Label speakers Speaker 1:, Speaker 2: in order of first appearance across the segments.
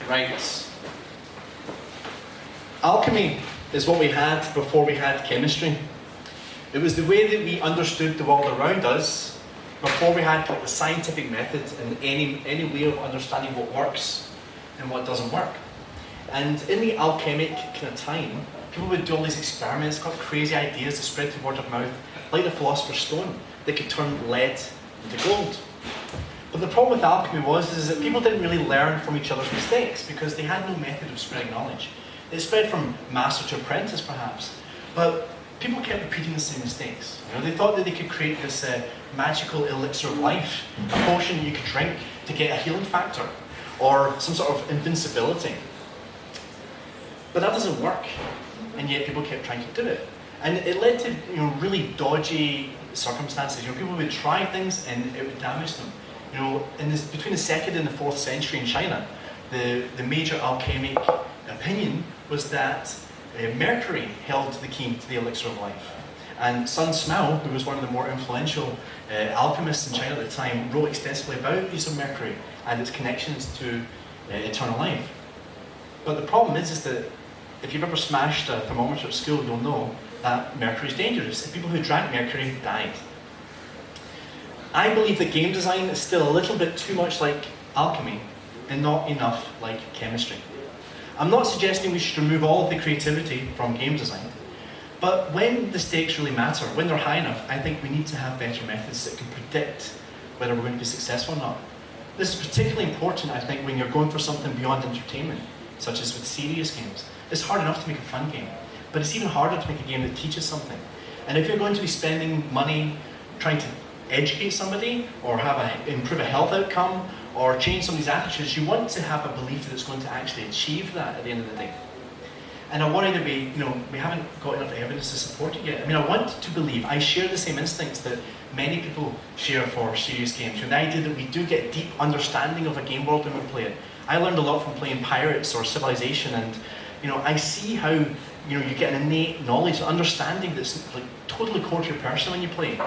Speaker 1: Right. Alchemy is what we had before we had chemistry. It was the way that we understood the world around us before we had the scientific method and any way of understanding what works and what doesn't work. And in the alchemic kind of time, people would do all these experiments, got crazy ideas that spread through word of mouth, like the philosopher's stone, that could turn lead into gold. But the problem with alchemy is that people didn't really learn from each other's mistakes because they had no method of spreading knowledge. It spread from master to apprentice, perhaps, but people kept repeating the same mistakes. They thought that they could create this magical elixir of life, a potion that you could drink to get a healing factor, or some sort of invincibility. But that doesn't work, and yet people kept trying to do it. And it led to really dodgy circumstances. People would try things and it would damage them. Between the 2nd and the 4th century in China, the major alchemic opinion was that mercury held the key to the elixir of life. And Sun Smao, who was one of the more influential alchemists in China at the time, wrote extensively about the use of mercury and its connections to eternal life. But the problem is that if you've ever smashed a thermometer at school, you'll know that mercury is dangerous. And people who drank mercury died. I believe that game design is still a little bit too much like alchemy and not enough like chemistry. I'm not suggesting we should remove all of the creativity from game design, but when the stakes really matter, when they're high enough, I think we need to have better methods that can predict whether we're going to be successful or not. This is particularly important, I think, when you're going for something beyond entertainment, such as with serious games. It's hard enough to make a fun game, but it's even harder to make a game that teaches something. And if you're going to be spending money trying to educate somebody, or improve a health outcome, or change somebody's attitudes, you want to have a belief that it's going to actually achieve that at the end of the day. And I worry that we haven't got enough evidence to support it yet. I want to believe, I share the same instincts that many people share for serious games. The idea that we do get deep understanding of a game world when we play it. I learned a lot from playing Pirates or Civilization, and I see how you get an innate knowledge, understanding that's like totally core to your person when you play.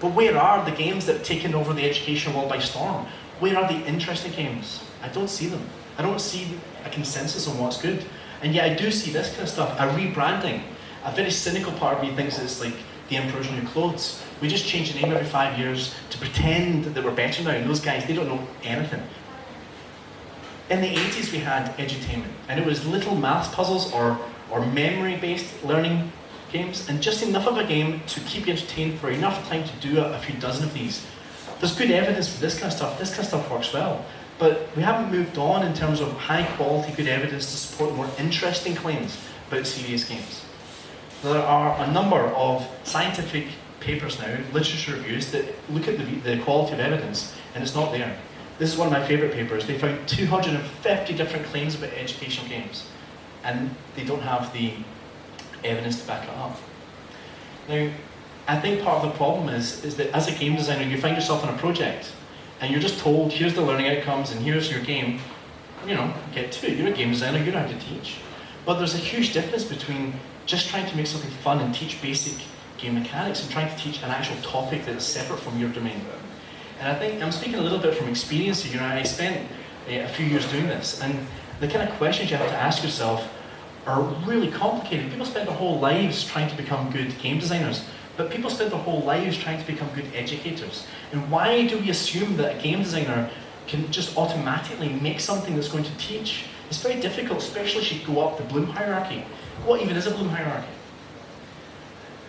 Speaker 1: But where are the games that have taken over the educational world by storm? Where are the interesting games? I don't see them. I don't see a consensus on what's good. And yet I do see this kind of stuff, a rebranding. A very cynical part of me thinks it's like the emperor's new clothes. We just change the name every 5 years to pretend that we're better now, and those guys, they don't know anything. In the 80s we had edutainment, and it was little maths puzzles or memory-based learning games, and just enough of a game to keep you entertained for enough time to do a few dozen of these. There's good evidence for this kind of stuff. This kind of stuff works well. But we haven't moved on in terms of high quality, good evidence to support more interesting claims about serious games. There are a number of scientific papers now, literature reviews, that look at the quality of evidence, and it's not there. This is one of my favourite papers. They found 250 different claims about educational games, and they don't have the evidence to back it up. Now, I think part of the problem is that as a game designer, you find yourself on a project, and you're just told, here's the learning outcomes, and here's your game. Get to it. You're a game designer, you know how to teach. But there's a huge difference between just trying to make something fun and teach basic game mechanics and trying to teach an actual topic that's separate from your domain. And I think I'm speaking a little bit from experience here. I spent a few years doing this, and the kind of questions you have to ask yourself are really complicated. People spend their whole lives trying to become good game designers, but people spend their whole lives trying to become good educators. And why do we assume that a game designer can just automatically make something that's going to teach? It's very difficult, especially as you go up the Bloom hierarchy. What even is a Bloom hierarchy?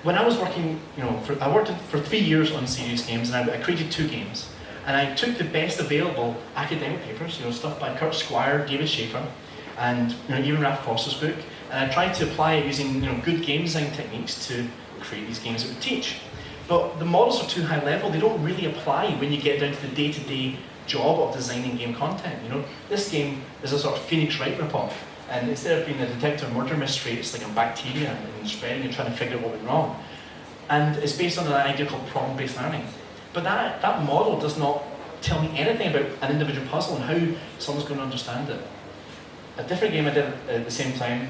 Speaker 1: When I was working, I worked for 3 years on serious games, and I created 2 games. And I took the best available academic papers, stuff by Kurt Squire, David Schaefer, and even Ralph Foster's book, and I tried to apply it using good game design techniques to create these games that would teach. But the models are too high level, they don't really apply when you get down to the day-to-day job of designing game content. This game is a sort of Phoenix Wright ripoff, and instead of being a detective murder mystery, it's like a bacteria and spreading and trying to figure out what went wrong. And it's based on an idea called problem-based learning. But that model does not tell me anything about an individual puzzle and how someone's going to understand it. A different game I did at the same time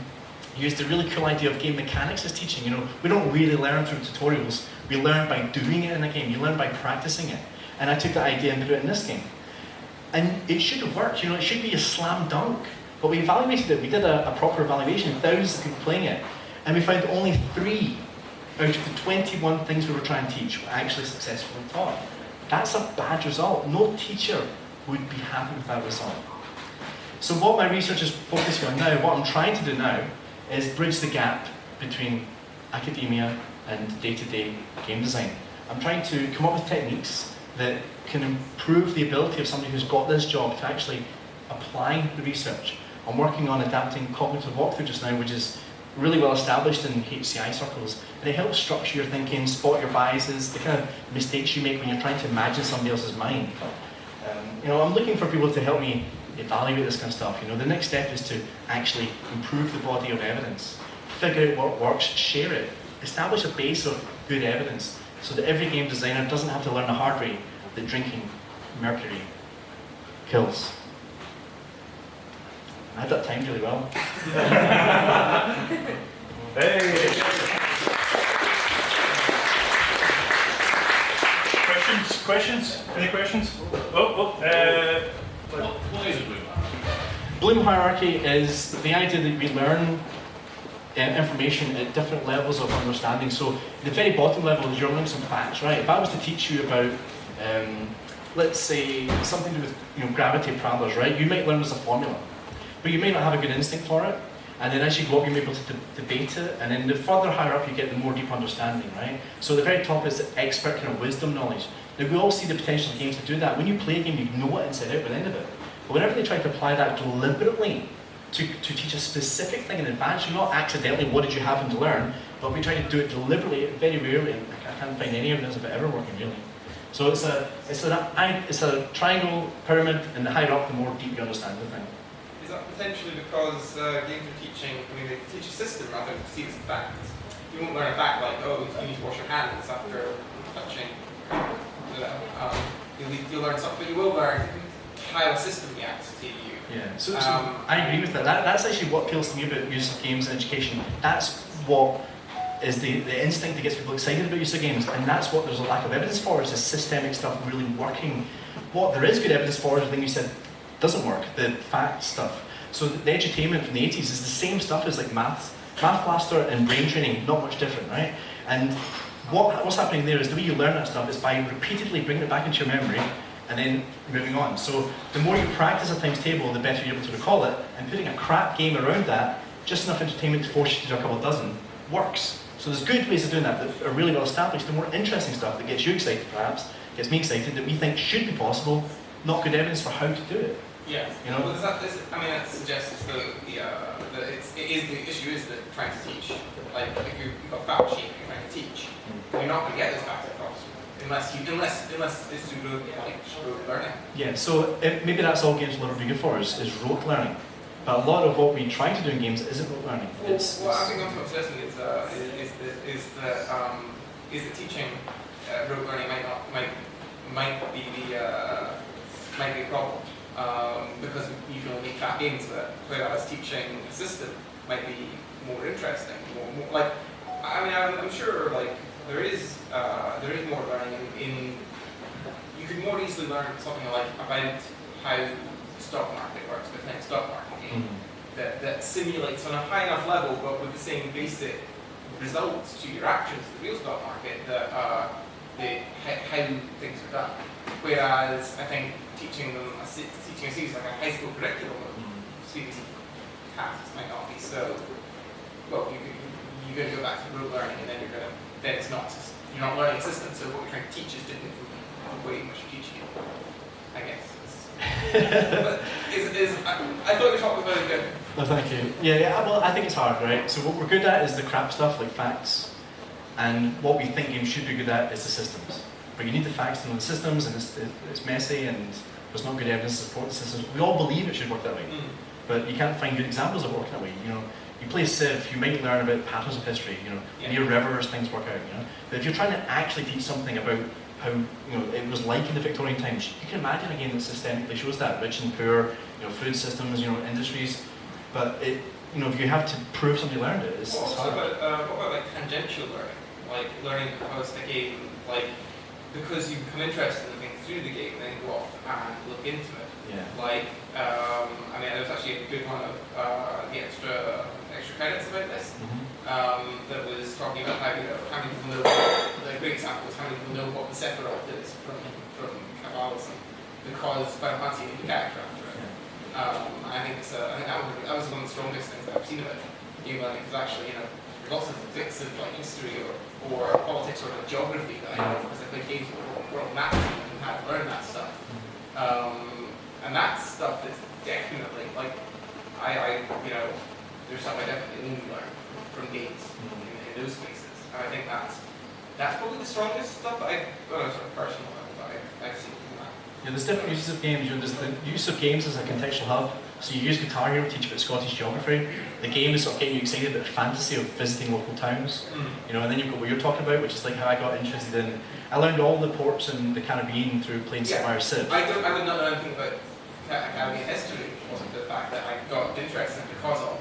Speaker 1: used the really cool idea of game mechanics as teaching. We don't really learn through tutorials. We learn by doing it in a game. You learn by practicing it. And I took that idea and put it in this game. And it should have worked. It should be a slam dunk But we evaluated it, we did a proper evaluation, thousands of people playing it, and we found only 3 out of the 21 things we were trying to teach were actually successfully taught. That's a bad result. No teacher would be happy with that result. So what my research is focusing on now, what I'm trying to do now, is bridge the gap between academia and day-to-day game design. I'm trying to come up with techniques that can improve the ability of somebody who's got this job to actually apply the research. I'm working on adapting cognitive walkthrough just now, which is really well established in HCI circles, and it helps structure your thinking, spot your biases, the kind of mistakes you make when you're trying to imagine somebody else's mind. I'm looking for people to help me evaluate this kind of stuff. The next step is to actually improve the body of evidence, figure out what works, share it, establish a base of good evidence, so that every game designer doesn't have to learn the hard way that drinking mercury kills. I had that timed really well.
Speaker 2: Hey! Questions? Any questions?
Speaker 3: What is a Bloom?
Speaker 1: Bloom hierarchy is the idea that we learn information at different levels of understanding. So the very bottom level is you're learning some facts, right? If I was to teach you about, let's say, something to do with gravity parameters, right? You might learn as a formula, but you may not have a good instinct for it. And then as you go up, you're able to debate it. And then the further higher up you get, the more deep understanding, right? So the very top is the expert kind of wisdom knowledge. Now we all see the potential of games to do that. When you play a game, you know it inside out by the end of it. But whenever they try to apply that deliberately to teach a specific thing in advance, you're not accidentally, what did you happen to learn? But we try to do it deliberately, very rarely. I can't find any evidence of it ever working, really. So it's a triangle pyramid, and the higher up, the more deep you understand the thing.
Speaker 4: Is that potentially because games are teaching, they teach a system rather than perceived facts? You won't learn a fact like, oh, you need to wash your hands after touching. You'll learn something, but you will learn how a system reacts to you.
Speaker 1: Yeah, so I agree with that. That's actually what appeals to me about use of games in education. That's what is the instinct that gets people excited about use of games, and that's what there's a lack of evidence for, is the systemic stuff really working. What there is good evidence for is the thing you said doesn't work, the fact stuff. So the edutainment from the 80s is the same stuff as like Math Blaster and brain training, not much different, right? And what's happening there is the way you learn that stuff is by repeatedly bringing it back into your memory and then moving on. So the more you practice a times table, the better you're able to recall it, and putting a crap game around that, just enough entertainment to force you to do a couple of dozen, works. So there's good ways of doing that that are really well established. The more interesting stuff that gets you excited, perhaps, gets me excited, that we think should be possible, not good evidence for how to do it.
Speaker 4: Yeah. Well, that suggests that the issue is that trying to teach. Like, if you've got a fact sheet you're trying to teach, you're not going to get those facts across unless it's through rote learning.
Speaker 1: Yeah. So maybe that's all games will ever be good for is rote learning. But a lot of what we try to do in games isn't rote learning.
Speaker 4: What I think I'm suggesting is that teaching rote learning might be a problem. Because you can only track into it, whereas teaching a system might be more interesting. I'm sure there is more learning in. You could more easily learn something like about how the stock market works, the kind of stock market game that simulates on a high enough level, but with the same basic results to your actions, the real stock market, how things are done. Whereas I think teaching a series like a high school curriculum of series of tasks might not be so. Well, you're going to go back to rote learning, and then you're not learning a system. So what you're trying to teach is different from the way in which you're teaching it, I guess. But I thought your talk was very good.
Speaker 1: No, thank you. Yeah. Well, I think it's hard, right? So what we're good at is the crap stuff like facts, and what we think games should be good at is the systems. But you need the facts to know the systems, and it's messy, and there's not good evidence to support the systems. We all believe it should work that way, but you can't find good examples of it working that way. You play Civ, you might learn about patterns of history. Near rivers, things work out. But if you're trying to actually teach something about how it was like in the Victorian times, you can imagine a game that systemically shows that rich and poor, food systems, industries. But if you have to prove somebody learned it, it's hard.
Speaker 4: What about tangential learning, like learning how a game, because you become interested in the thing through the game, then go off and look into it.
Speaker 1: Yeah.
Speaker 4: Like, I mean, there was actually a good one of the extra credits about this. That was talking about how many people know. The great example was how many people know what the Sephiroth is from Kabbalism, because Final Fantasy is a character after it. I think that was one of the strongest things I've seen about game learning, because actually, there's lots of bits of like history or politics or geography that I know because I played games with world maps and had to learn that stuff. And that stuff is definitely like there's stuff I definitely only learn from games in those spaces. And I think that's probably the strongest stuff that sort of personal level that I've seen from that.
Speaker 1: Yeah, there's different uses of games. There's the use of games as a contextual hub. So you use Guitar Hero to teach about Scottish geography. The game is sort of getting you excited about the fantasy of visiting local towns. And then you've got what you're talking about, which is like how I got interested in. I learned all the ports in the Caribbean through playing Sapphire Civ.
Speaker 4: I would not know anything about Caribbean history. It wasn't the fact that I got interested because of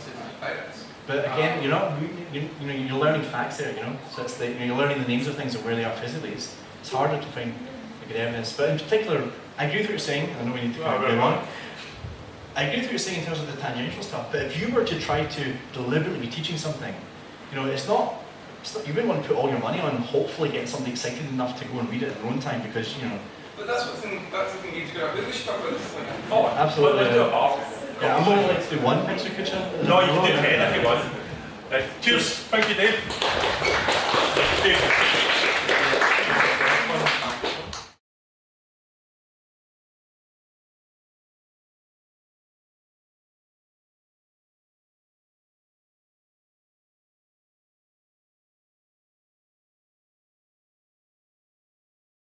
Speaker 4: Civ Pirates.
Speaker 1: But again, you're learning facts there. So it's you're learning the names of things and where they are physically. It's harder to find good evidence. But in particular, I agree with what you're saying. I know we need to kind of move on. I agree with what you're saying in terms of the tangential stuff. But if you were to try to deliberately be teaching something, it's not. You wouldn't want to put all your money on hopefully getting somebody excited enough to go and read it in their own time because
Speaker 4: But that's the thing you need to go. We should talk about this.
Speaker 3: Oh,
Speaker 1: absolutely.
Speaker 3: Let's do a half.
Speaker 1: Yeah, I'm going to like to do one PechaKucha.
Speaker 3: No, you can do 10 if you want. Cheers. Thank you, Dave. Dave.